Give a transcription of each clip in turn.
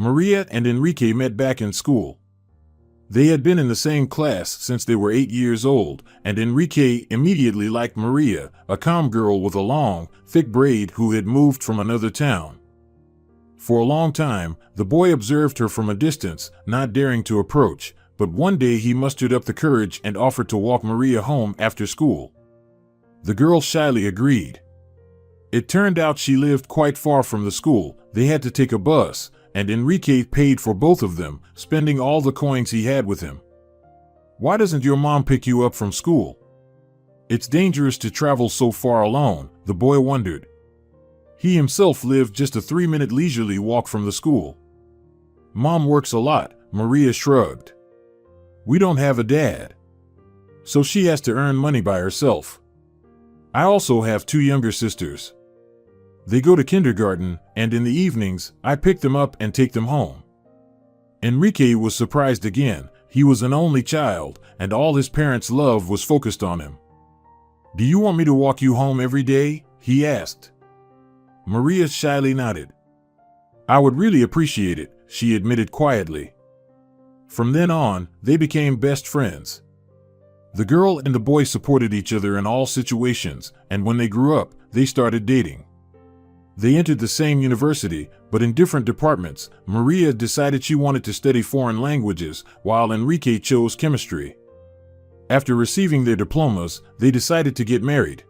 Maria and Enrique met back in school. They had been in the same class since they were 8 years old, and Enrique immediately liked Maria, a calm girl with a long, thick braid who had moved from another town. For a long time, the boy observed her from a distance, not daring to approach, but one day he mustered up the courage and offered to walk Maria home after school. The girl shyly agreed. It turned out she lived quite far from the school. They had to take a bus, and Enrique paid for both of them, spending all the coins he had with him. "Why doesn't your mom pick you up from school? It's dangerous to travel so far alone," the boy wondered. He himself lived just a 3-minute leisurely walk from the school. "Mom works a lot," Maria shrugged. "We don't have a dad. So she has to earn money by herself. I also have 2 younger sisters. They go to kindergarten, and in the evenings, I pick them up and take them home." Enrique was surprised again. He was an only child, and all his parents' love was focused on him. "Do you want me to walk you home every day?" he asked. Maria shyly nodded. "I would really appreciate it," she admitted quietly. From then on, they became best friends. The girl and the boy supported each other in all situations, and when they grew up, they started dating. They entered the same university, but in different departments. Maria decided she wanted to study foreign languages, while Enrique chose chemistry. After receiving their diplomas, they decided to get married.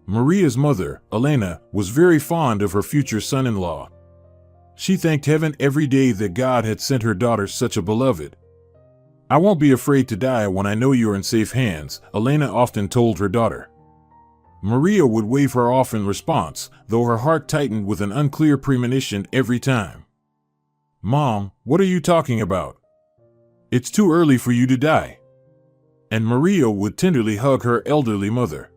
Maria's mother, Elena, was very fond of her future son-in-law. She thanked heaven every day that God had sent her daughter such a beloved. "I won't be afraid to die when I know you're in safe hands," Elena often told her daughter. Maria would wave her off in response, though her heart tightened with an unclear premonition every time. "Mom, what are you talking about? It's too early for you to die." And Maria would tenderly hug her elderly mother.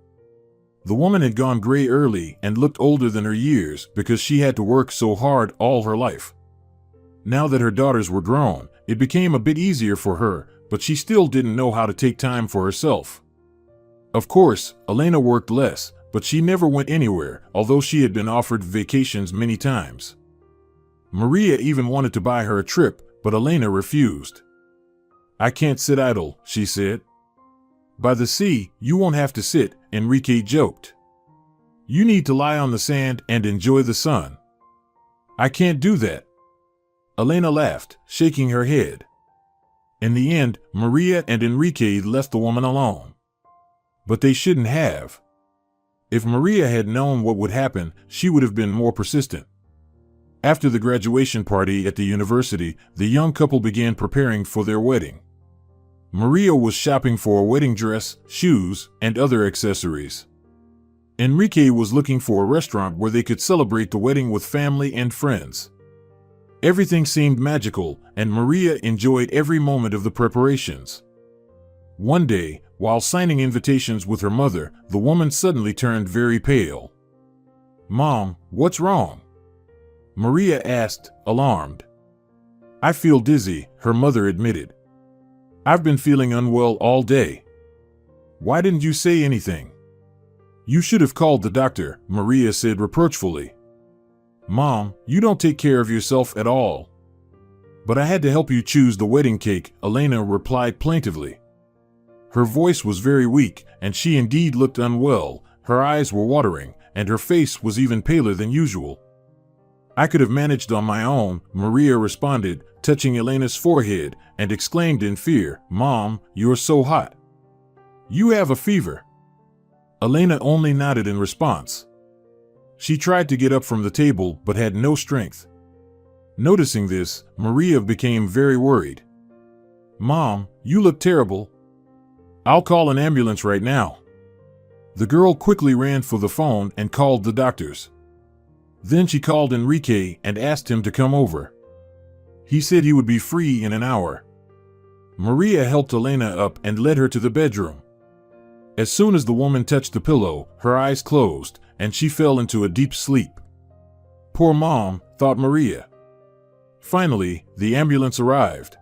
The woman had gone gray early and looked older than her years because she had to work so hard all her life. Now that her daughters were grown, it became a bit easier for her, but she still didn't know how to take time for herself. Of course, Elena worked less, but she never went anywhere, although she had been offered vacations many times. Maria even wanted to buy her a trip, but Elena refused. "I can't sit idle," she said. "By the sea, you won't have to sit," Enrique joked. "You need to lie on the sand and enjoy the sun." "I can't do that." Elena laughed, shaking her head. In the end, Maria and Enrique left the woman alone. But they shouldn't have. If Maria had known what would happen, she would have been more persistent. After the graduation party at the university, the young couple began preparing for their wedding. Maria was shopping for a wedding dress, shoes, and other accessories. Enrique was looking for a restaurant where they could celebrate the wedding with family and friends. Everything seemed magical, and Maria enjoyed every moment of the preparations. One day, while signing invitations with her mother, the woman suddenly turned very pale. "Mom, what's wrong?" Maria asked, alarmed. "I feel dizzy," her mother admitted. "I've been feeling unwell all day." "Why didn't you say anything?" "You should have called the doctor," Maria said reproachfully. "Mom, you don't take care of yourself at all." "But I had to help you choose the wedding cake," Elena replied plaintively. Her voice was very weak, and she indeed looked unwell. Her eyes were watering, and her face was even paler than usual. "I could have managed on my own," Maria responded, touching Elena's forehead, and exclaimed in fear, "Mom, you're so hot. You have a fever." Elena only nodded in response. She tried to get up from the table, but had no strength. Noticing this, Maria became very worried. "Mom, you look terrible. I'll call an ambulance right now." The girl quickly ran for the phone and called the doctors. Then she called Enrique and asked him to come over. He said he would be free in an hour. Maria helped Elena up and led her to the bedroom. As soon as the woman touched the pillow, her eyes closed, and she fell into a deep sleep. "Poor Mom," thought Maria. Finally, the ambulance arrived.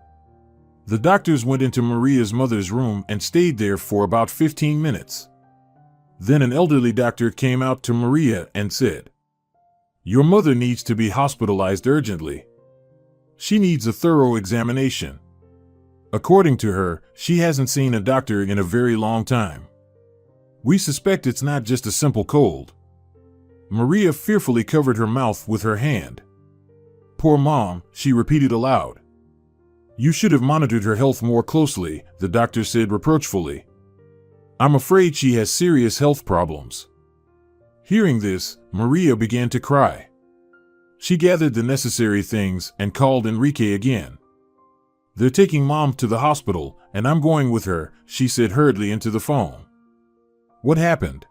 The doctors went into Maria's mother's room and stayed there for about 15 minutes. Then an elderly doctor came out to Maria and said, "Your mother needs to be hospitalized urgently." She needs a thorough examination. According to her, she hasn't seen a doctor in a very long time. We suspect it's not just a simple cold. Maria fearfully covered her mouth with her hand. Poor Mom, she repeated aloud. You should have monitored her health more closely, the doctor said reproachfully. I'm afraid she has serious health problems. Hearing this, Maria began to cry. She gathered the necessary things and called Enrique again. They're taking Mom to the hospital, and I'm going with her, she said hurriedly into the phone. What happened?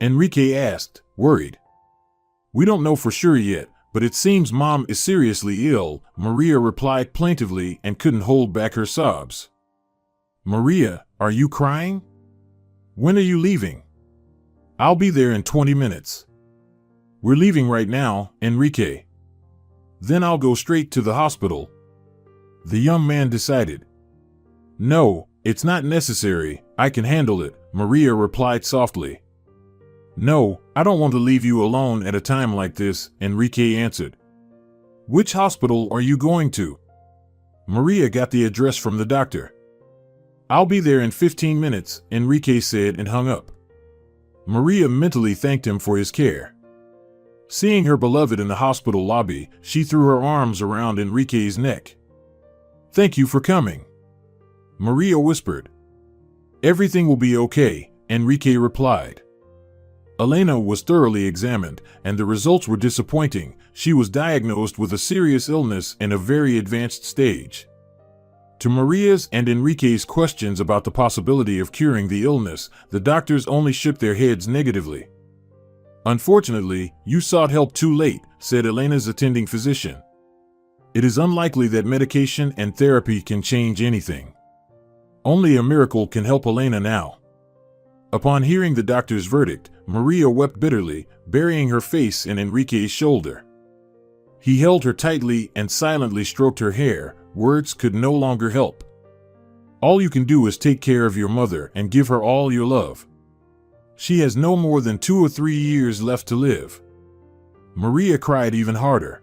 Enrique asked, worried. We don't know for sure yet, but it seems Mom is seriously ill, Maria replied plaintively and couldn't hold back her sobs. Maria, are you crying? When are you leaving? I'll be there in 20 minutes. We're leaving right now, Enrique. Then I'll go straight to the hospital. The young man decided. No, it's not necessary, I can handle it, Maria replied softly. No, I don't want to leave you alone at a time like this, Enrique answered. Which hospital are you going to? Maria got the address from the doctor. I'll be there in 15 minutes, Enrique said and hung up. Maria mentally thanked him for his care. Seeing her beloved in the hospital lobby, she threw her arms around Enrique's neck. Thank you for coming, Maria whispered. Everything will be okay, Enrique replied. Elena was thoroughly examined, and the results were disappointing. She was diagnosed with a serious illness in a very advanced stage. To Maria's and Enrique's questions about the possibility of curing the illness, the doctors only shook their heads negatively. Unfortunately, you sought help too late, said Elena's attending physician. It is unlikely that medication and therapy can change anything. Only a miracle can help Elena now. Upon hearing the doctor's verdict, Maria wept bitterly, burying her face in Enrique's shoulder. He held her tightly and silently stroked her hair. Words could no longer help. All you can do is take care of your mother and give her all your love. She has no more than 2 or 3 years left to live. Maria cried even harder.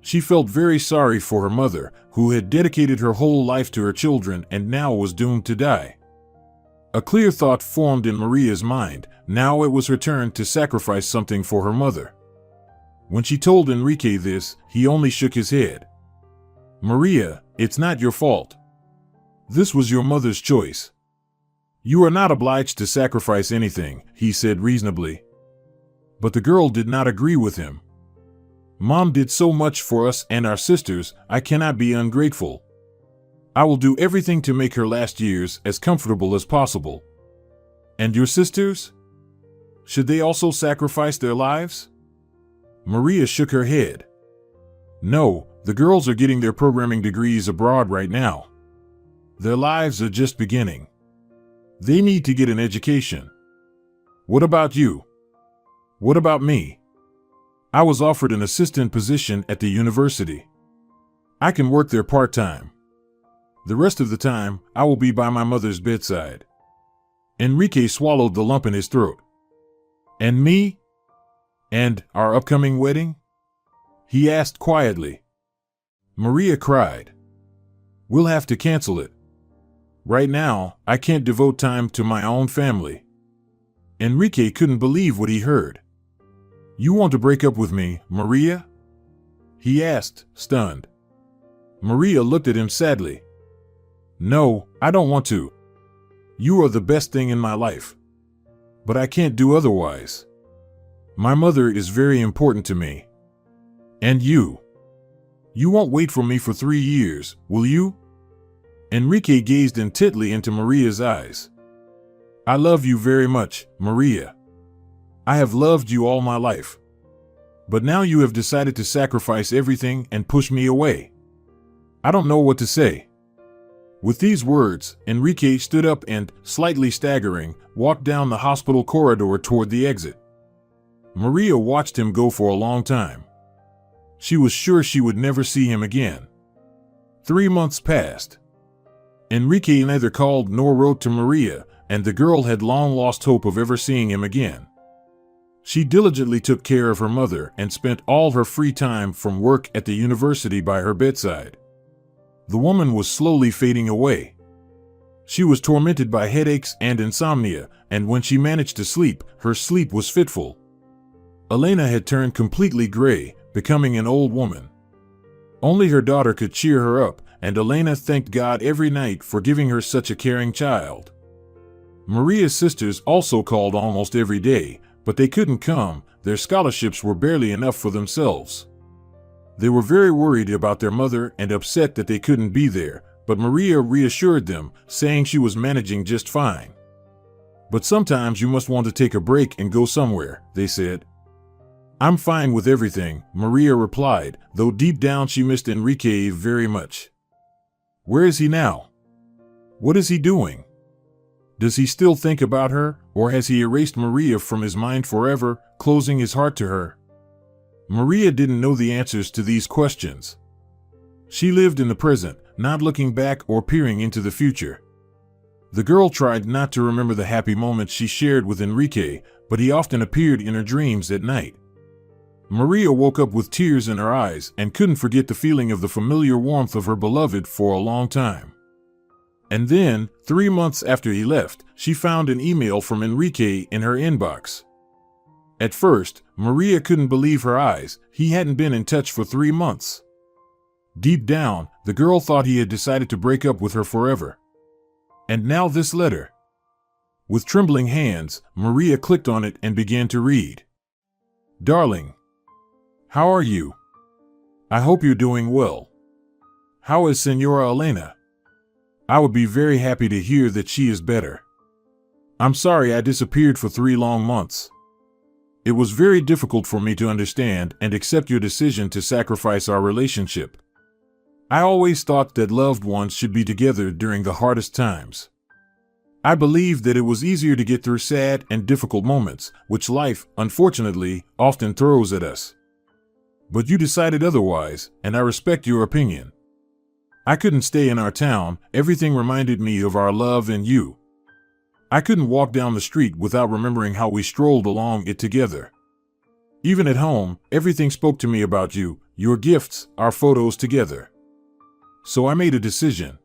She felt very sorry for her mother, who had dedicated her whole life to her children and now was doomed to die. A clear thought formed in Maria's mind. Now it was her turn to sacrifice something for her mother. When she told Enrique this, he only shook his head. Maria, it's not your fault. This was your mother's choice. You are not obliged to sacrifice anything, he said reasonably. But the girl did not agree with him. Mom did so much for us and our sisters, I cannot be ungrateful. I will do everything to make her last years as comfortable as possible. And your sisters? Should they also sacrifice their lives? Maria shook her head. No, the girls are getting their programming degrees abroad right now. Their lives are just beginning. They need to get an education. What about you? What about me? I was offered an assistant position at the university. I can work there part-time. The rest of the time, I will be by my mother's bedside. Enrique swallowed the lump in his throat. And me? And our upcoming wedding? He asked quietly. Maria cried. We'll have to cancel it. Right now, I can't devote time to my own family. Enrique couldn't believe what he heard. You want to break up with me, Maria? He asked, stunned. Maria looked at him sadly. No, I don't want to. You are the best thing in my life. But I can't do otherwise. My mother is very important to me. And you. You won't wait for me for 3 years, will you? Enrique gazed intently into Maria's eyes. I love you very much, Maria. I have loved you all my life. But now you have decided to sacrifice everything and push me away. I don't know what to say. With these words, Enrique stood up and, slightly staggering, walked down the hospital corridor toward the exit. Maria watched him go for a long time. She was sure she would never see him again. 3 months passed. Enrique neither called nor wrote to Maria, and the girl had long lost hope of ever seeing him again. She diligently took care of her mother and spent all her free time from work at the university by her bedside. The woman was slowly fading away. She was tormented by headaches and insomnia, and when she managed to sleep, her sleep was fitful. Elena had turned completely gray, becoming an old woman. Only her daughter could cheer her up, and Elena thanked God every night for giving her such a caring child. Maria's sisters also called almost every day, but they couldn't come. Their scholarships were barely enough for themselves. They were very worried about their mother and upset that they couldn't be there, but Maria reassured them, saying she was managing just fine. "But sometimes you must want to take a break and go somewhere," they said. "I'm fine with everything," Maria replied, though deep down she missed Enrique very much. Where is he now? What is he doing? Does he still think about her, or has he erased Maria from his mind forever, closing his heart to her? Maria didn't know the answers to these questions. She lived in the present, not looking back or peering into the future. The girl tried not to remember the happy moments she shared with Enrique, but he often appeared in her dreams at night. Maria woke up with tears in her eyes and couldn't forget the feeling of the familiar warmth of her beloved for a long time. And then, 3 months after he left, she found an email from Enrique in her inbox. At first, Maria couldn't believe her eyes. He hadn't been in touch for 3 months. Deep down, the girl thought he had decided to break up with her forever. And now this letter. With trembling hands, Maria clicked on it and began to read. "Darling, how are you? I hope you're doing well. How is Senora Elena? I would be very happy to hear that she is better. I'm sorry I disappeared for 3 long months. It was very difficult for me to understand and accept your decision to sacrifice our relationship. I always thought that loved ones should be together during the hardest times. I believed that it was easier to get through sad and difficult moments, which life, unfortunately, often throws at us. But you decided otherwise, and I respect your opinion. I couldn't stay in our town. Everything reminded me of our love and you. I couldn't walk down the street without remembering how we strolled along it together. Even at home, everything spoke to me about you, your gifts, our photos together. So I made a decision.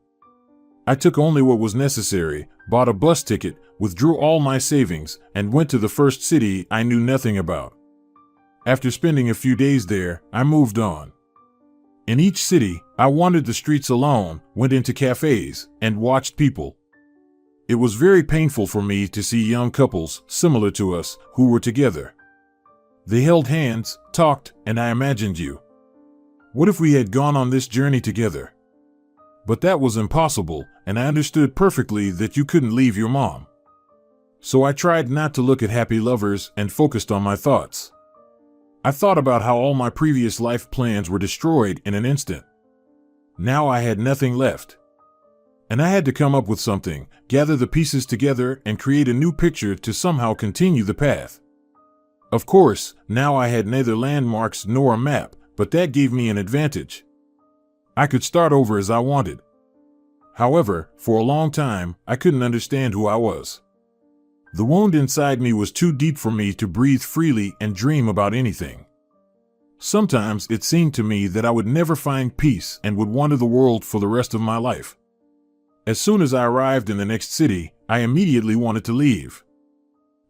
I took only what was necessary, bought a bus ticket, withdrew all my savings, and went to the first city I knew nothing about. After spending a few days there, I moved on. In each city, I wandered the streets alone, went into cafes, and watched people. It was very painful for me to see young couples, similar to us, who were together. They held hands, talked, and I imagined you. What if we had gone on this journey together? But that was impossible, and I understood perfectly that you couldn't leave your mom. So I tried not to look at happy lovers and focused on my thoughts. I thought about how all my previous life plans were destroyed in an instant. Now I had nothing left. And I had to come up with something, gather the pieces together, and create a new picture to somehow continue the path. Of course, now I had neither landmarks nor a map, but that gave me an advantage. I could start over as I wanted. However, for a long time, I couldn't understand who I was. The wound inside me was too deep for me to breathe freely and dream about anything. Sometimes it seemed to me that I would never find peace and would wander the world for the rest of my life. As soon as I arrived in the next city, I immediately wanted to leave.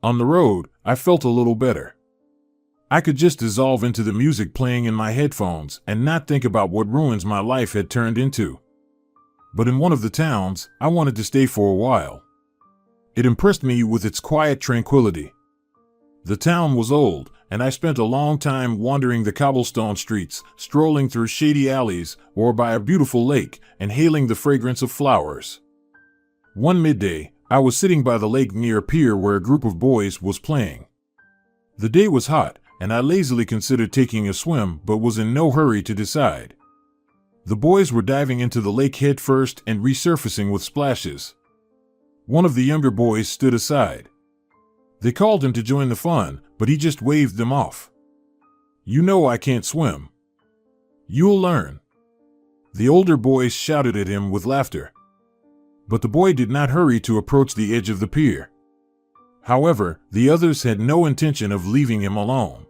On the road, I felt a little better. I could just dissolve into the music playing in my headphones and not think about what ruins my life had turned into. But in one of the towns, I wanted to stay for a while. It impressed me with its quiet tranquility. The town was old, and I spent a long time wandering the cobblestone streets, strolling through shady alleys, or by a beautiful lake, inhaling the fragrance of flowers. One midday, I was sitting by the lake near a pier where a group of boys was playing. The day was hot, and I lazily considered taking a swim but was in no hurry to decide. The boys were diving into the lake head first and resurfacing with splashes. One of the younger boys stood aside. They called him to join the fun, but he just waved them off. "You know I can't swim." "You'll learn." The older boys shouted at him with laughter. But the boy did not hurry to approach the edge of the pier. However, the others had no intention of leaving him alone.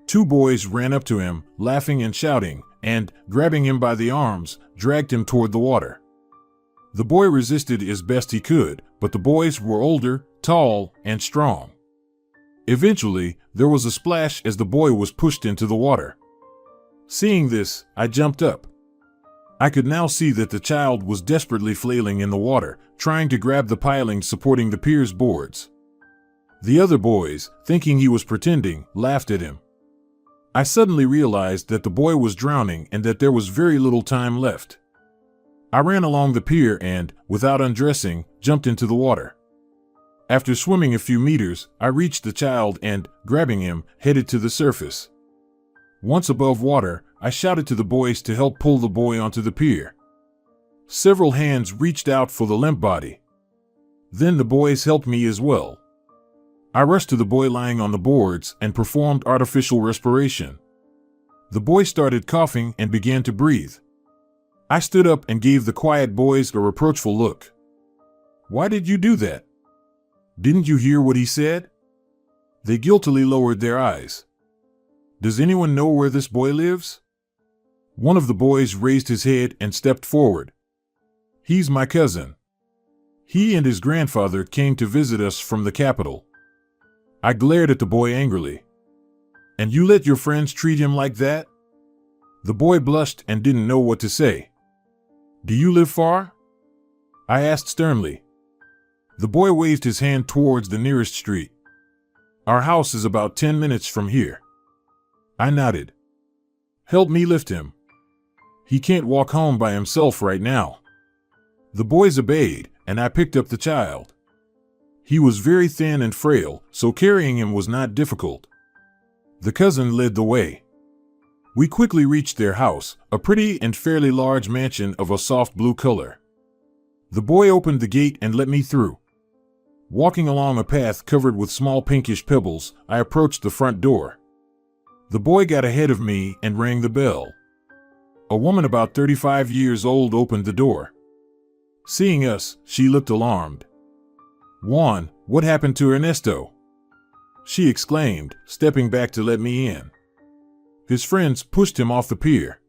Two boys ran up to him, laughing and shouting, and, grabbing him by the arms, dragged him toward the water. The boy resisted as best he could, but the boys were older, tall, and strong. Eventually, there was a splash as the boy was pushed into the water. Seeing this, I jumped up. I could now see that the child was desperately flailing in the water, trying to grab the pilings supporting the pier's boards. The other boys, thinking he was pretending, laughed at him. I suddenly realized that the boy was drowning and that there was very little time left. I ran along the pier and, without undressing, jumped into the water. After swimming a few meters, I reached the child and, grabbing him, headed to the surface. Once above water, I shouted to the boys to help pull the boy onto the pier. Several hands reached out for the limp body. Then the boys helped me as well. I rushed to the boy lying on the boards and performed artificial respiration. The boy started coughing and began to breathe. I stood up and gave the quiet boys a reproachful look. "Why did you do that? Didn't you hear what he said?" They guiltily lowered their eyes. "Does anyone know where this boy lives?" One of the boys raised his head and stepped forward. "He's my cousin. He and his grandfather came to visit us from the capital." I glared at the boy angrily. "And you let your friends treat him like that?" The boy blushed and didn't know what to say. "Do you live far?" I asked sternly. The boy waved his hand towards the nearest street. "Our house is about 10 minutes from here." I nodded. "Help me lift him. He can't walk home by himself right now." The boys obeyed, and I picked up the child. He was very thin and frail, so carrying him was not difficult. The cousin led the way. We quickly reached their house, a pretty and fairly large mansion of a soft blue color. The boy opened the gate and let me through. Walking along a path covered with small pinkish pebbles, I approached the front door. The boy got ahead of me and rang the bell. A woman about 35 years old opened the door. Seeing us, she looked alarmed. "Juan, what happened to Ernesto?" she exclaimed, stepping back to let me in. "His friends pushed him off the pier."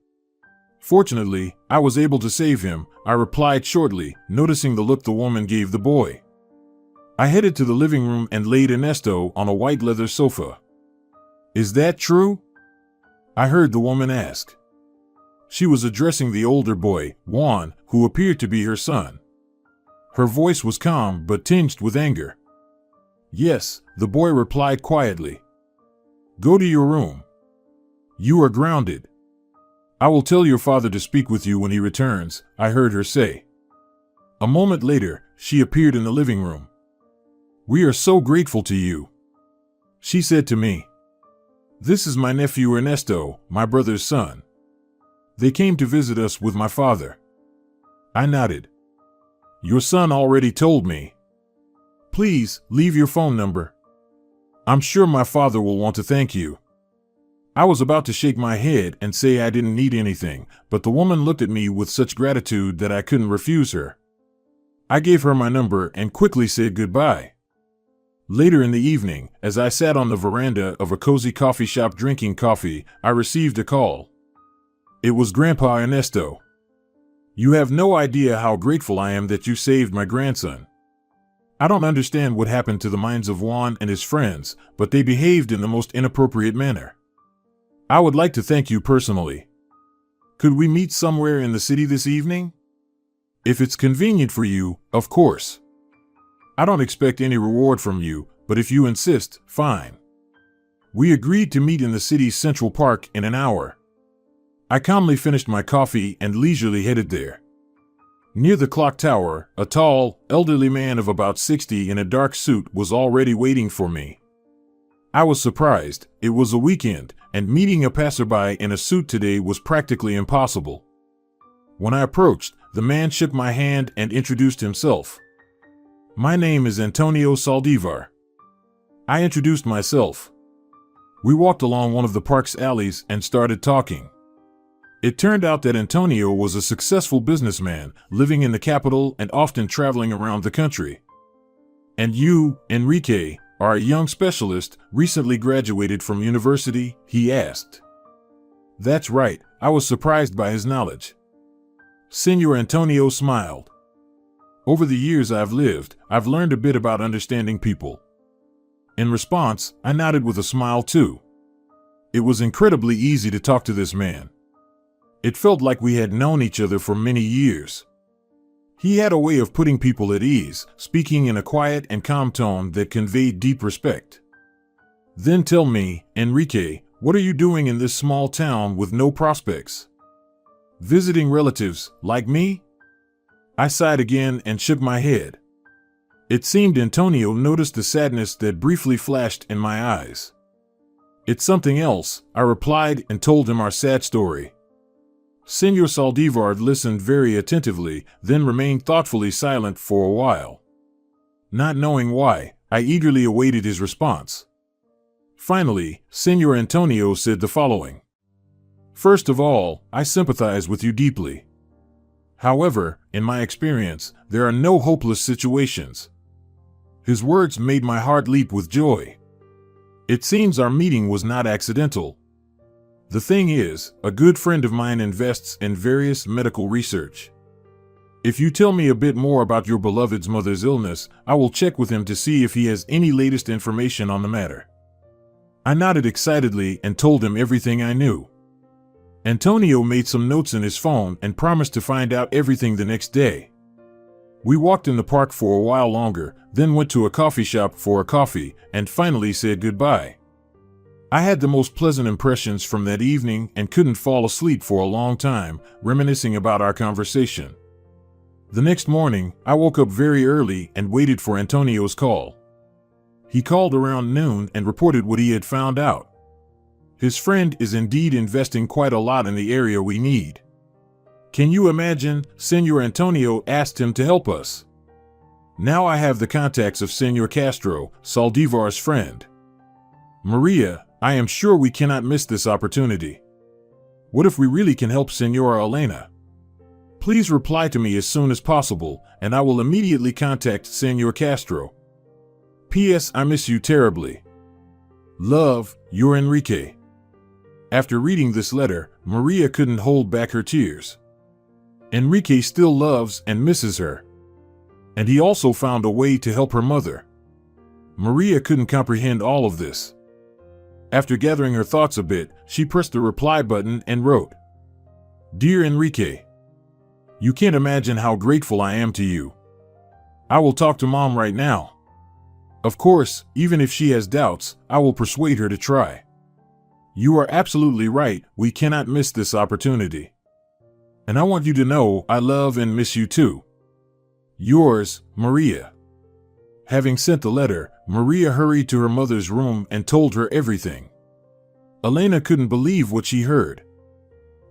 "Fortunately, I was able to save him," I replied shortly, noticing the look the woman gave the boy. I headed to the living room and laid Ernesto on a white leather sofa. "Is that true?" I heard the woman ask. She was addressing the older boy, Juan, who appeared to be her son. Her voice was calm but tinged with anger. "Yes," the boy replied quietly. "Go to your room. You are grounded. I will tell your father to speak with you when he returns," I heard her say. A moment later, she appeared in the living room. "We are so grateful to you," she said to me. "This is my nephew Ernesto, my brother's son. They came to visit us with my father." I nodded. "Your son already told me. Please, leave your phone number. I'm sure my father will want to thank you." I was about to shake my head and say I didn't need anything, but the woman looked at me with such gratitude that I couldn't refuse her. I gave her my number and quickly said goodbye. Later in the evening, as I sat on the veranda of a cozy coffee shop drinking coffee, I received a call. It was Grandpa Ernesto. "You have no idea how grateful I am that you saved my grandson. I don't understand what happened to the minds of Juan and his friends, but they behaved in the most inappropriate manner. I would like to thank you personally. Could we meet somewhere in the city this evening? If it's convenient for you, of course. I don't expect any reward from you, but if you insist, fine." We agreed to meet in the city's Central Park in an hour. I calmly finished my coffee and leisurely headed there. Near the clock tower, a tall, elderly man of about 60 in a dark suit was already waiting for me. I was surprised. It was a weekend, and meeting a passerby in a suit today was practically impossible. When I approached, the man shook my hand and introduced himself. "My name is Antonio Saldivar." I introduced myself. We walked along one of the park's alleys and started talking. It turned out that Antonio was a successful businessman, living in the capital and often traveling around the country. And you, Enrique, are a young specialist, recently graduated from university? He asked. That's right, I was surprised by his knowledge. Senor Antonio smiled. Over the years I've lived, I've learned a bit about understanding people. In response, I nodded with a smile too. It was incredibly easy to talk to this man. It felt like we had known each other for many years. He had a way of putting people at ease, speaking in a quiet and calm tone that conveyed deep respect. Then tell me, Enrique, what are you doing in this small town with no prospects? Visiting relatives, like me? I sighed again and shook my head. It seemed Antonio noticed the sadness that briefly flashed in my eyes. It's something else, I replied and told him our sad story. Senor Saldivar listened very attentively, then remained thoughtfully silent for a while. Not knowing why, I eagerly awaited his response. Finally, Senor Antonio said the following. First of all, I sympathize with you deeply. However, in my experience, there are no hopeless situations. His words made my heart leap with joy. It seems our meeting was not accidental. The thing is, a good friend of mine invests in various medical research. If you tell me a bit more about your beloved's mother's illness, I will check with him to see if he has any latest information on the matter. I nodded excitedly and told him everything I knew. Antonio made some notes in his phone and promised to find out everything the next day. We walked in the park for a while longer, then went to a coffee shop for a coffee, and finally said goodbye. I had the most pleasant impressions from that evening and couldn't fall asleep for a long time, reminiscing about our conversation. The next morning, I woke up very early and waited for Antonio's call. He called around noon and reported what he had found out. His friend is indeed investing quite a lot in the area we need. Can you imagine? Senor Antonio asked him to help us. Now I have the contacts of Senor Castro, Saldivar's friend. Maria, I am sure we cannot miss this opportunity. What if we really can help Senora Elena? Please reply to me as soon as possible, and I will immediately contact Senor Castro. P.S. I miss you terribly. Love, your Enrique. After reading this letter, Maria couldn't hold back her tears. Enrique still loves and misses her. And he also found a way to help her mother. Maria couldn't comprehend all of this. After gathering her thoughts a bit, she pressed the reply button and wrote, Dear Enrique, you can't imagine how grateful I am to you. I will talk to Mom right now. Of course, even if she has doubts, I will persuade her to try. You are absolutely right, we cannot miss this opportunity. And I want you to know I love and miss you too. Yours, Maria. Having sent the letter, Maria hurried to her mother's room and told her everything. Elena couldn't believe what she heard.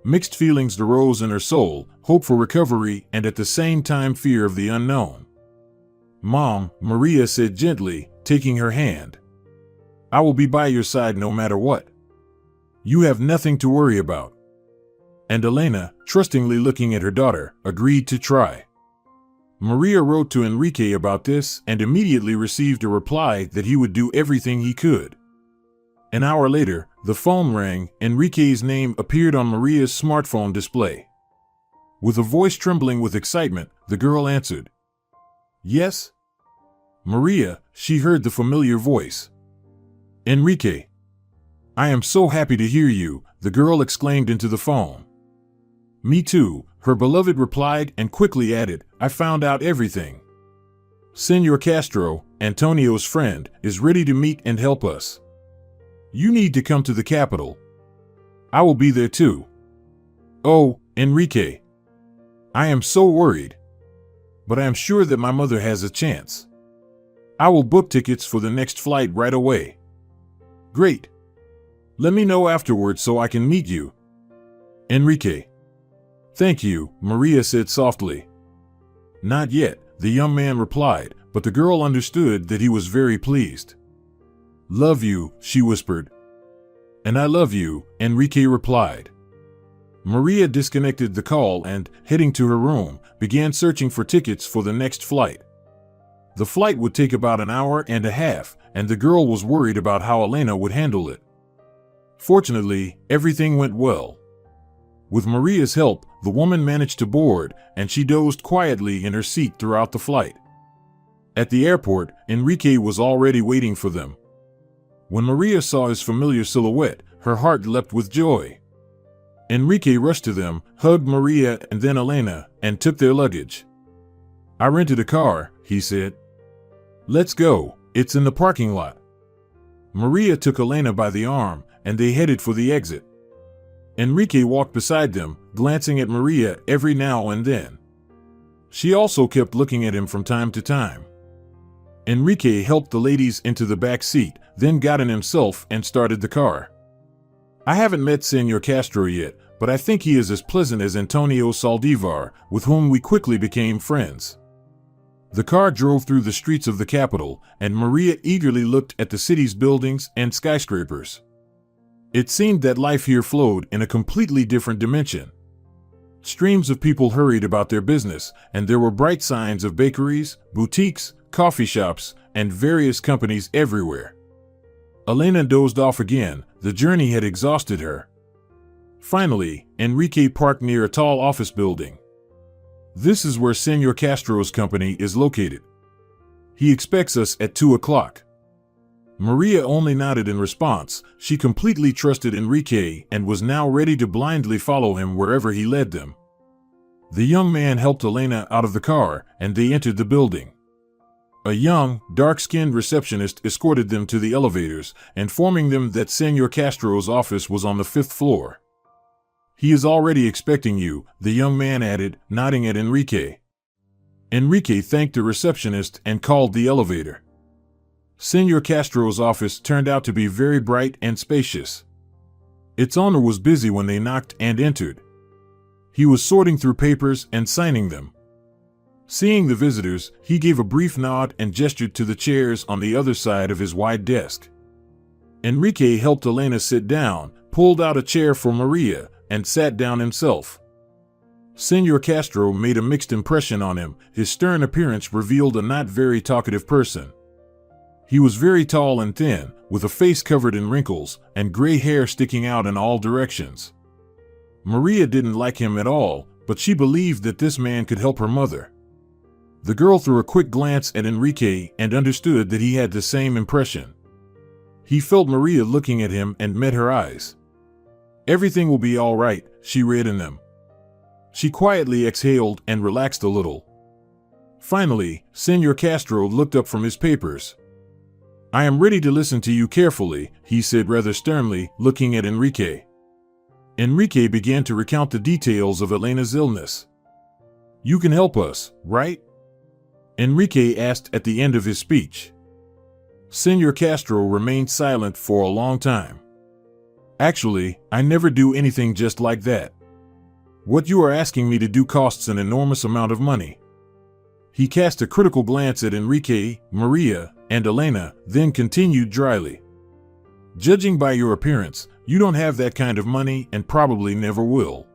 Mixed feelings arose in her soul, hope for recovery and at the same time fear of the unknown. Mom, Maria said gently, taking her hand. I will be by your side no matter what. You have nothing to worry about. And Elena, trustingly looking at her daughter, agreed to try. Maria wrote to Enrique about this and immediately received a reply that he would do everything he could. An hour later, the phone rang. Enrique's name appeared on Maria's smartphone display. With a voice trembling with excitement, the girl answered. Yes? Maria, she heard the familiar voice. Enrique. I am so happy to hear you, the girl exclaimed into the phone. Me too, her beloved replied and quickly added, I found out everything. Senor Castro, Antonio's friend, is ready to meet and help us. You need to come to the capital. I will be there too. Oh, Enrique. I am so worried. But I am sure that my mother has a chance. I will book tickets for the next flight right away. Great. Let me know afterwards so I can meet you. Enrique. Thank you, Maria said softly. Not yet, the young man replied, but the girl understood that he was very pleased. Love you, she whispered. And I love you, Enrique replied. Maria disconnected the call and, heading to her room, began searching for tickets for the next flight. The flight would take about an hour and a half, and the girl was worried about how Elena would handle it. Fortunately, everything went well. With Maria's help, the woman managed to board, and she dozed quietly in her seat throughout the flight. At the airport, Enrique was already waiting for them. When Maria saw his familiar silhouette, her heart leapt with joy. Enrique rushed to them, hugged Maria and then Elena, and took their luggage. "I rented a car," he said. "Let's go, it's in the parking lot." Maria took Elena by the arm, and they headed for the exit. Enrique walked beside them, glancing at Maria every now and then. She also kept looking at him from time to time. Enrique helped the ladies into the back seat, then got in himself and started the car. "I haven't met Senor Castro yet, but I think he is as pleasant as Antonio Saldivar, with whom we quickly became friends." The car drove through the streets of the capital, and Maria eagerly looked at the city's buildings and skyscrapers. It seemed that life here flowed in a completely different dimension. Streams of people hurried about their business, and there were bright signs of bakeries, boutiques, coffee shops, and various companies everywhere. Elena dozed off again. The journey had exhausted her. Finally, Enrique parked near a tall office building. "This is where Senor Castro's company is located. He expects us at 2 o'clock. Maria only nodded in response. She completely trusted Enrique and was now ready to blindly follow him wherever he led them. The young man helped Elena out of the car, and they entered the building. A young, dark-skinned receptionist escorted them to the elevators, informing them that Senor Castro's office was on the 5th floor. "He is already expecting you," the young man added, nodding at Enrique. Enrique thanked the receptionist and called the elevator. Senor Castro's office turned out to be very bright and spacious. Its owner was busy when they knocked and entered. He was sorting through papers and signing them. Seeing the visitors, he gave a brief nod and gestured to the chairs on the other side of his wide desk. Enrique helped Elena sit down, pulled out a chair for Maria, and sat down himself. Senor Castro made a mixed impression on him. His stern appearance revealed a not very talkative person. He was very tall and thin, with a face covered in wrinkles, and gray hair sticking out in all directions. Maria didn't like him at all, but she believed that this man could help her mother. The girl threw a quick glance at Enrique and understood that he had the same impression. He felt Maria looking at him and met her eyes. "Everything will be all right," she read in them. She quietly exhaled and relaxed a little. Finally, Senor Castro looked up from his papers. "I am ready to listen to you carefully," he said rather sternly, looking at Enrique. Enrique began to recount the details of Elena's illness. "You can help us, right?" Enrique asked at the end of his speech. Senor Castro remained silent for a long time. "Actually, I never do anything just like that. What you are asking me to do costs an enormous amount of money." He cast a critical glance at Enrique, Maria, and Elena, then continued dryly. "Judging by your appearance, you don't have that kind of money and probably never will."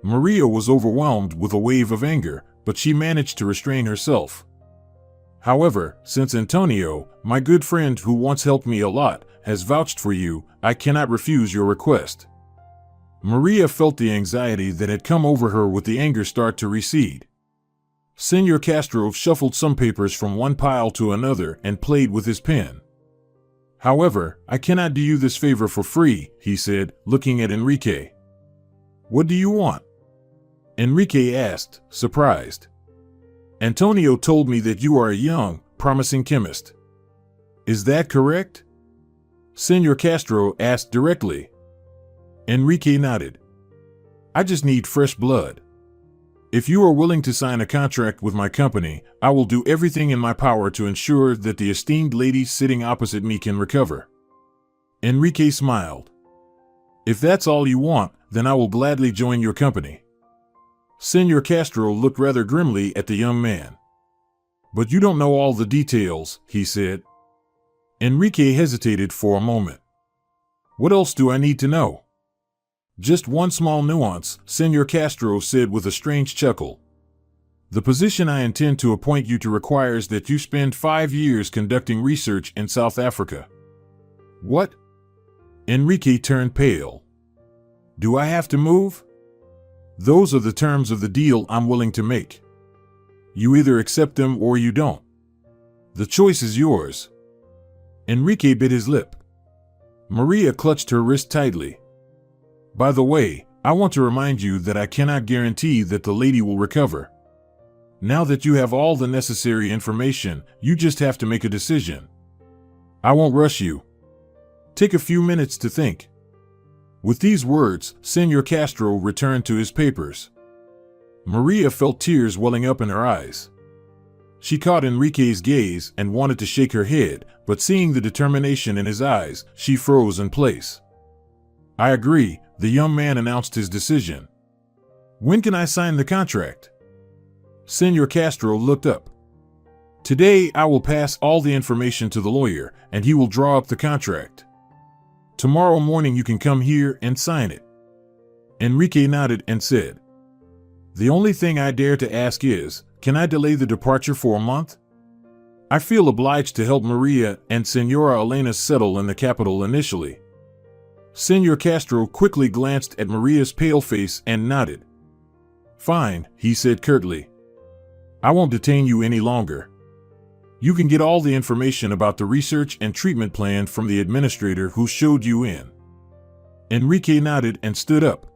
Maria was overwhelmed with a wave of anger, but she managed to restrain herself. "However, since Antonio, my good friend who once helped me a lot, has vouched for you, I cannot refuse your request." Maria felt the anxiety that had come over her with the anger start to recede. Senor Castro shuffled some papers from one pile to another and played with his pen. "However, I cannot do you this favor for free," he said, looking at Enrique. "What do you want?" Enrique asked, surprised. "Antonio told me that you are a young, promising chemist. Is that correct?" Senor Castro asked directly. Enrique nodded. "I just need fresh blood. If you are willing to sign a contract with my company, I will do everything in my power to ensure that the esteemed lady sitting opposite me can recover." Enrique smiled. "If that's all you want, then I will gladly join your company." Senor Castro looked rather grimly at the young man. "But you don't know all the details," he said. Enrique hesitated for a moment. "What else do I need to know?" "Just one small nuance," Senor Castro said with a strange chuckle. The position I intend to appoint you to requires that you spend 5 years conducting research in South Africa. What? Enrique turned pale. Do I have to move? Those are the terms of the deal I'm willing to make. You either accept them or you don't. The choice is yours. Enrique bit his lip. Maria clutched her wrist tightly. By the way, I want to remind you that I cannot guarantee that the lady will recover. Now that you have all the necessary information, you just have to make a decision. I won't rush you. Take a few minutes to think. With these words, Senor Castro returned to his papers. Maria felt tears welling up in her eyes. She caught Enrique's gaze and wanted to shake her head, but seeing the determination in his eyes, she froze in place. I agree, the young man announced his decision. When can I sign the contract? Senor Castro looked up. Today I will pass all the information to the lawyer, and he will draw up the contract. Tomorrow morning you can come here and sign it. Enrique nodded and said, The only thing I dare to ask is, can I delay the departure for a month? I feel obliged to help Maria and Senora Elena settle in the capital initially. Senor Castro quickly glanced at Maria's pale face and nodded. Fine, he said curtly. I won't detain you any longer. You can get all the information about the research and treatment plan from the administrator who showed you in. Enrique nodded and stood up.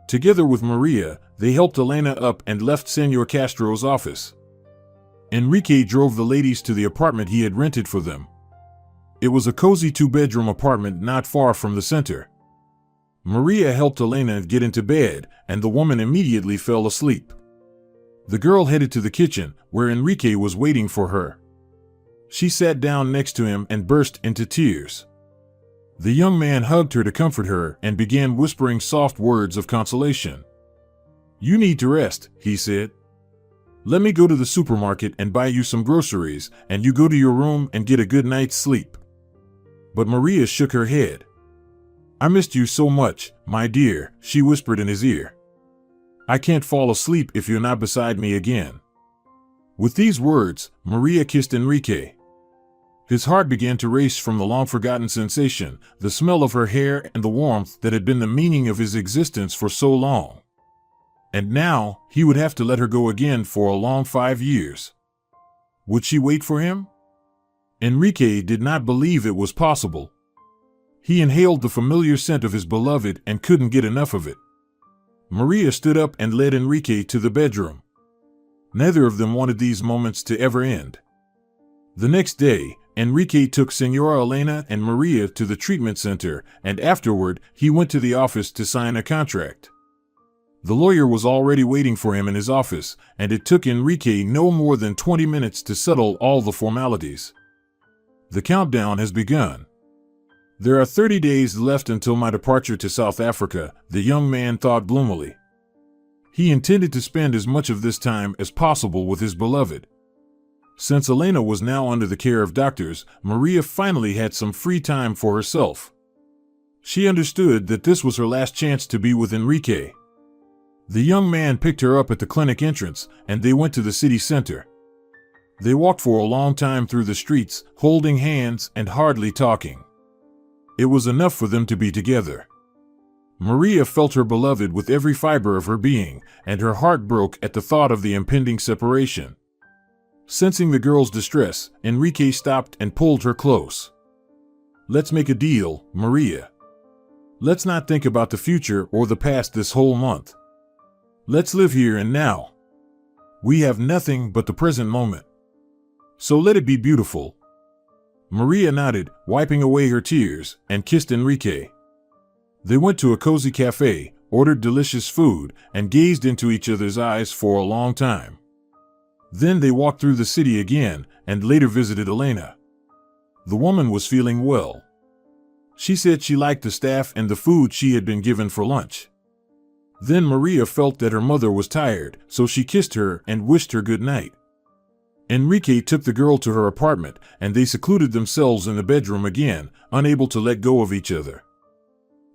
Together with Maria, they helped Elena up and left Senor Castro's office. Enrique drove the ladies to the apartment he had rented for them. It was a cozy 2-bedroom apartment not far from the center. Maria helped Elena get into bed, and the woman immediately fell asleep. The girl headed to the kitchen, where Enrique was waiting for her. She sat down next to him and burst into tears. The young man hugged her to comfort her and began whispering soft words of consolation. You need to rest, he said. Let me go to the supermarket and buy you some groceries, and you go to your room and get a good night's sleep. But Maria shook her head. I missed you so much, my dear, she whispered in his ear. I can't fall asleep if you're not beside me again. With these words, Maria kissed Enrique. His heart began to race from the long-forgotten sensation, the smell of her hair and the warmth that had been the meaning of his existence for so long. And now, he would have to let her go again for a long 5 years. Would she wait for him? Enrique did not believe it was possible. He inhaled the familiar scent of his beloved and couldn't get enough of it. Maria stood up and led Enrique to the bedroom. Neither of them wanted these moments to ever end. The next day, Enrique took Senora Elena and Maria to the treatment center, and afterward, he went to the office to sign a contract. The lawyer was already waiting for him in his office, and it took Enrique no more than 20 minutes to settle all the formalities. The countdown has begun. There are 30 days left until my departure to South Africa, the young man thought gloomily. He intended to spend as much of this time as possible with his beloved. Since Elena was now under the care of doctors, Maria finally had some free time for herself. She understood that this was her last chance to be with Enrique. The young man picked her up at the clinic entrance, and they went to the city center. They walked for a long time through the streets, holding hands and hardly talking. It was enough for them to be together. Maria felt her beloved with every fiber of her being, and her heart broke at the thought of the impending separation. Sensing the girl's distress, Enrique stopped and pulled her close. Let's make a deal, Maria. Let's not think about the future or the past this whole month. Let's live here and now. We have nothing but the present moment. So let it be beautiful. Maria nodded, wiping away her tears, and kissed Enrique. They went to a cozy cafe, ordered delicious food, and gazed into each other's eyes for a long time. Then they walked through the city again, and later visited Elena. The woman was feeling well. She said she liked the staff and the food she had been given for lunch. Then Maria felt that her mother was tired, so she kissed her and wished her good night. Enrique took the girl to her apartment, and they secluded themselves in the bedroom again, unable to let go of each other.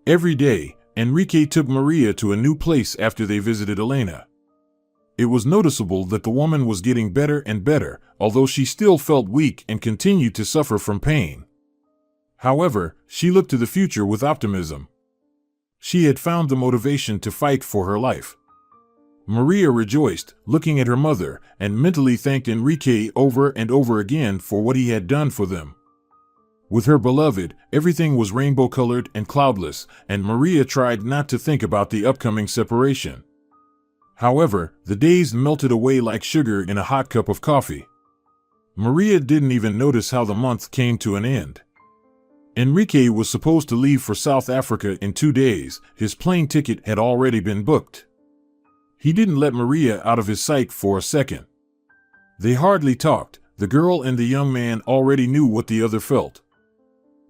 Every day, Enrique took Maria to a new place after they visited Elena. It was noticeable that the woman was getting better and better, although she still felt weak and continued to suffer from pain. However, she looked to the future with optimism. She had found the motivation to fight for her life. Maria rejoiced, looking at her mother, and mentally thanked Enrique over and over again for what he had done for them. With her beloved, everything was rainbow-colored and cloudless, and Maria tried not to think about the upcoming separation. However, the days melted away like sugar in a hot cup of coffee. Maria didn't even notice how the month came to an end. Enrique was supposed to leave for South Africa in 2 days. His plane ticket had already been booked. He didn't let Maria out of his sight for a second. They hardly talked. The girl and the young man already knew what the other felt.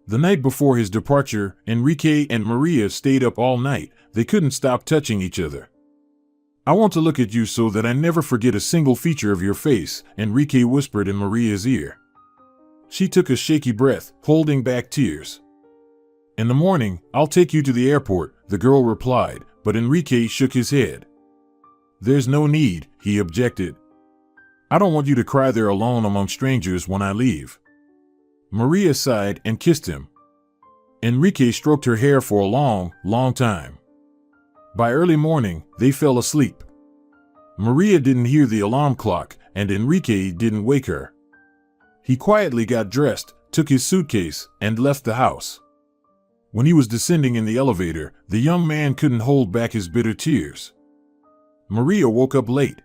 The night before his departure, Enrique and Maria stayed up all night. They couldn't stop touching each other. "I want to look at you so that I never forget a single feature of your face," Enrique whispered in Maria's ear. She took a shaky breath, holding back tears. "In the morning, I'll take you to the airport," the girl replied, but Enrique shook his head. "There's no need," he objected. "I don't want you to cry there alone among strangers when I leave." Maria sighed and kissed him. Enrique stroked her hair for a long, long time. By early morning, they fell asleep. Maria didn't hear the alarm clock, and Enrique didn't wake her. He quietly got dressed, took his suitcase, and left the house. When he was descending in the elevator, the young man couldn't hold back his bitter tears. Maria woke up late.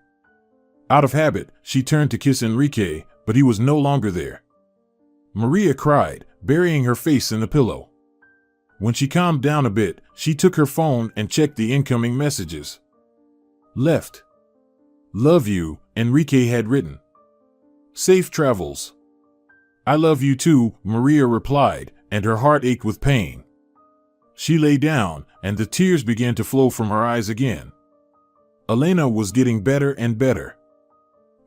Out of habit, she turned to kiss Enrique, but he was no longer there. Maria cried, burying her face in the pillow. When she calmed down a bit, she took her phone and checked the incoming messages. Left. Love you, Enrique had written. Safe travels. I love you too, Maria replied, and her heart ached with pain. She lay down, and the tears began to flow from her eyes again. Elena was getting better and better.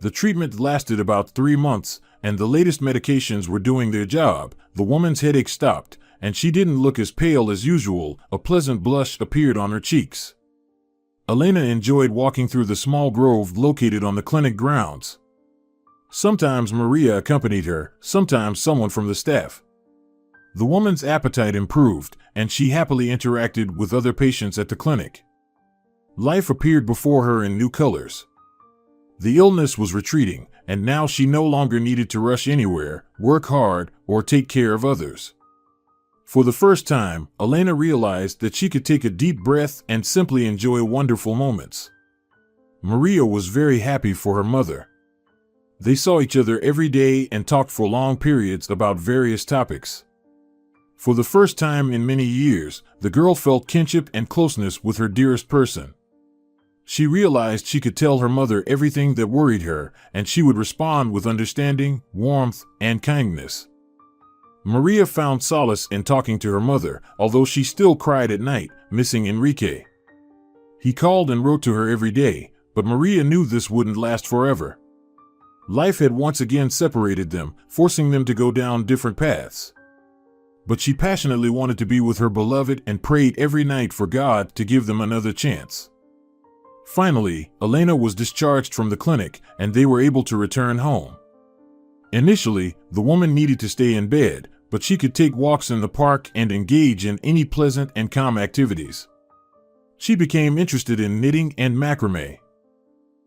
The treatment lasted about 3 months, and the latest medications were doing their job. The woman's headache stopped, and she didn't look as pale as usual. A pleasant blush appeared on her cheeks. Elena enjoyed walking through the small grove located on the clinic grounds. Sometimes Maria accompanied her, sometimes someone from the staff. The woman's appetite improved, and she happily interacted with other patients at the clinic. Life appeared before her in new colors. The illness was retreating, and now she no longer needed to rush anywhere, work hard, or take care of others. For the first time, Elena realized that she could take a deep breath and simply enjoy wonderful moments. Maria was very happy for her mother. They saw each other every day and talked for long periods about various topics. For the first time in many years, the girl felt kinship and closeness with her dearest person. She realized she could tell her mother everything that worried her, and she would respond with understanding, warmth, and kindness. Maria found solace in talking to her mother, although she still cried at night, missing Enrique. He called and wrote to her every day, but Maria knew this wouldn't last forever. Life had once again separated them, forcing them to go down different paths. But she passionately wanted to be with her beloved and prayed every night for God to give them another chance. Finally, Elena was discharged from the clinic, and they were able to return home. Initially, the woman needed to stay in bed, but she could take walks in the park and engage in any pleasant and calm activities. She became interested in knitting and macrame.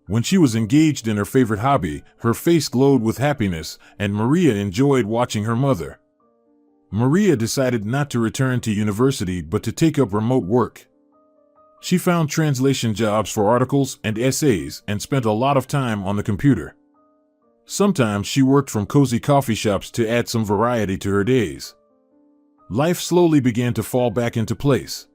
When she was engaged in her favorite hobby, her face glowed with happiness, and Maria enjoyed watching her mother. Maria decided not to return to university but to take up remote work. She found translation jobs for articles and essays and spent a lot of time on the computer. Sometimes she worked from cozy coffee shops to add some variety to her days. Life slowly began to fall back into place.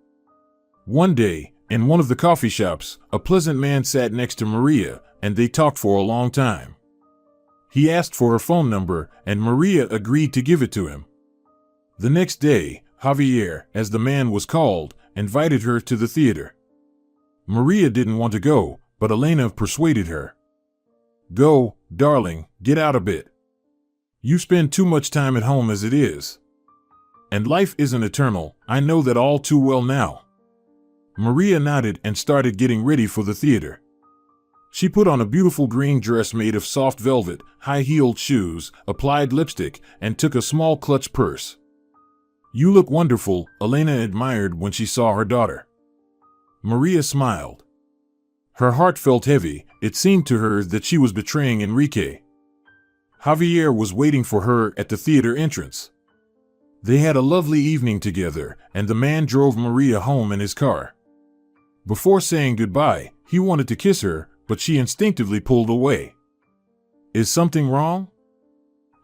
One day, in one of the coffee shops, a pleasant man sat next to Maria, and they talked for a long time. He asked for her phone number, and Maria agreed to give it to him. The next day, Javier, as the man was called, invited her to the theater. Maria didn't want to go, but Elena persuaded her. Go, darling, get out a bit. You spend too much time at home as it is. And life isn't eternal, I know that all too well now. Maria nodded and started getting ready for the theater. She put on a beautiful green dress made of soft velvet, high-heeled shoes, applied lipstick, and took a small clutch purse. "You look wonderful," Elena admired when she saw her daughter. Maria smiled. Her heart felt heavy. It seemed to her that she was betraying Enrique. Javier was waiting for her at the theater entrance. They had a lovely evening together, and the man drove Maria home in his car. Before saying goodbye, he wanted to kiss her, but she instinctively pulled away. "Is something wrong?"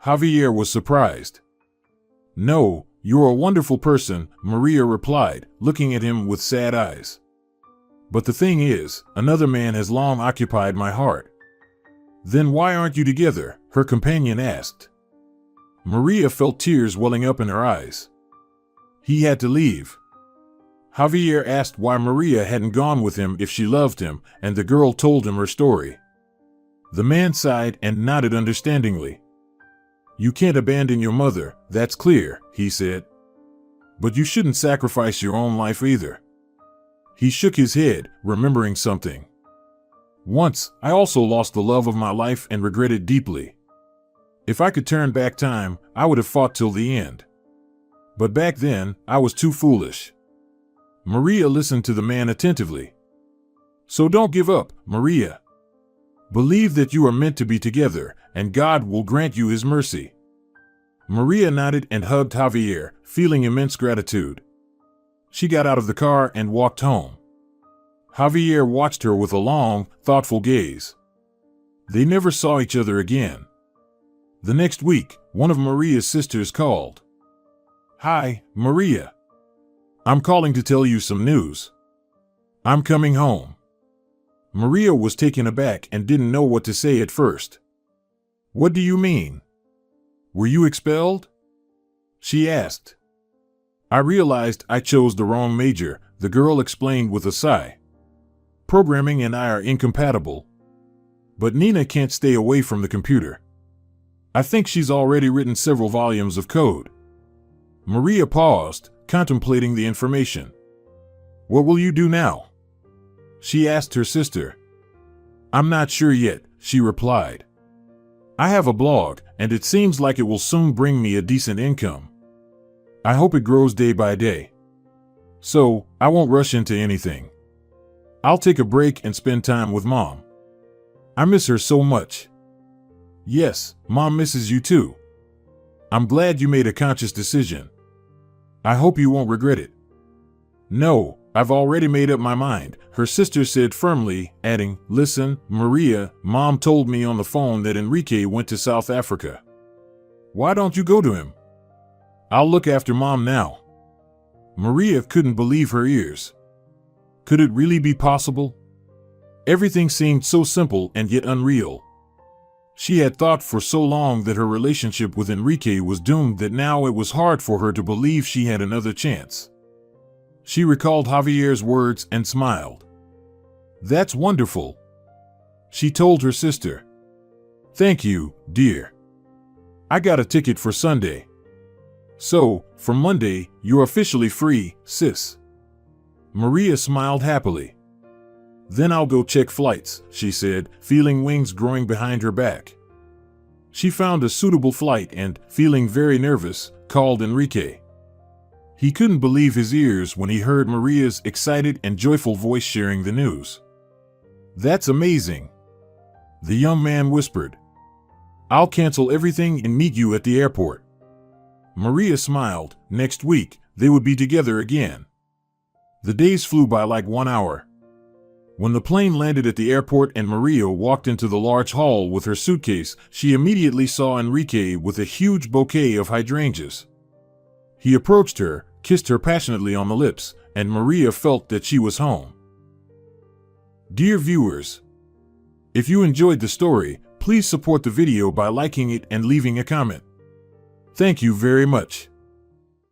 Javier was surprised. "No, you're a wonderful person," Maria replied, looking at him with sad eyes. "But the thing is, another man has long occupied my heart." "Then why aren't you together?" her companion asked. Maria felt tears welling up in her eyes. "He had to leave." Javier asked why Maria hadn't gone with him if she loved him, and the girl told him her story. The man sighed and nodded understandingly. "You can't abandon your mother, that's clear," he said. "But you shouldn't sacrifice your own life either." He shook his head, remembering something. "Once, I also lost the love of my life and regret it deeply. If I could turn back time, I would have fought till the end. But back then, I was too foolish." Maria listened to the man attentively. "So don't give up, Maria. Believe that you are meant to be together, and God will grant you His mercy." Maria nodded and hugged Javier, feeling immense gratitude. She got out of the car and walked home. Javier watched her with a long, thoughtful gaze. They never saw each other again. The next week, one of Maria's sisters called. "Hi, Maria. I'm calling to tell you some news. I'm coming home." Maria was taken aback and didn't know what to say at first. "What do you mean? Were you expelled?" she asked. "I realized I chose the wrong major," the girl explained with a sigh. "Programming and I are incompatible. But Nina can't stay away from the computer. I think she's already written several volumes of code." Maria paused, contemplating the information. "What will you do now?" she asked her sister. "I'm not sure yet," she replied. "I have a blog, and it seems like it will soon bring me a decent income. I hope it grows day by day. So, I won't rush into anything. I'll take a break and spend time with Mom. I miss her so much." "Yes, Mom misses you too. I'm glad you made a conscious decision. I hope you won't regret it." "No, I've already made up my mind," her sister said firmly, adding, "Listen, Maria, Mom told me on the phone that Enrique went to South Africa. Why don't you go to him? I'll look after Mom now." Maria couldn't believe her ears. Could it really be possible? Everything seemed so simple and yet unreal. She had thought for so long that her relationship with Enrique was doomed that now it was hard for her to believe she had another chance. She recalled Javier's words and smiled. "That's wonderful," she told her sister. "Thank you, dear. I got a ticket for Sunday. So, from Monday, you're officially free, sis." Maria smiled happily. "Then I'll go check flights," she said, feeling wings growing behind her back. She found a suitable flight and, feeling very nervous, called Enrique. He couldn't believe his ears when he heard Maria's excited and joyful voice sharing the news. "That's amazing," the young man whispered. "I'll cancel everything and meet you at the airport." Maria smiled. Next week, they would be together again. The days flew by like 1 hour. When the plane landed at the airport and Maria walked into the large hall with her suitcase, she immediately saw Enrique with a huge bouquet of hydrangeas. He approached her, kissed her passionately on the lips, and Maria felt that she was home. Dear viewers, if you enjoyed the story, please support the video by liking it and leaving a comment. Thank you very much.